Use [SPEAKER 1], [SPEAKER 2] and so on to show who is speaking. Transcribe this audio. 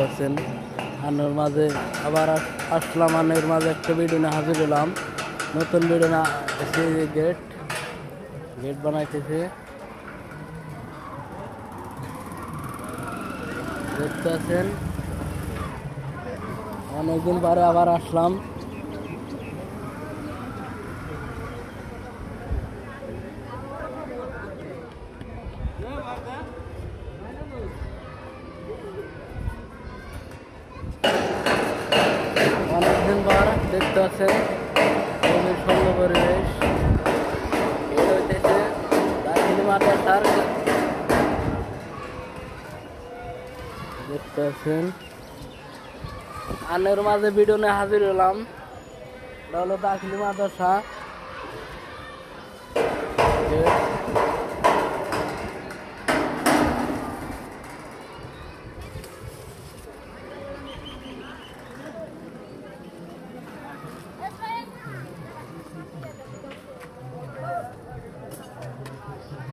[SPEAKER 1] পাচ্ছেন। আনোর মাঝে আবার আসলাম, আনোর মাঝে একটা ভিডিও না হাজির হলাম। নতুন ভিডিও না গেট গেট বানাইতেছে, দেখতে আছেন। অনেকদিন পরে আবার আসলাম। অনেকদিন পর দেখতে পাচ্ছেন সুন্দর পরিবেশ। এটা হইতেছে দাখিলি মাদ্রাসার, দেখতে পাচ্ছেন। আনের মাঝে ভিডিও নিয়ে হাজির হলাম। এটা হলো দাখিলি মাদ্রাসা।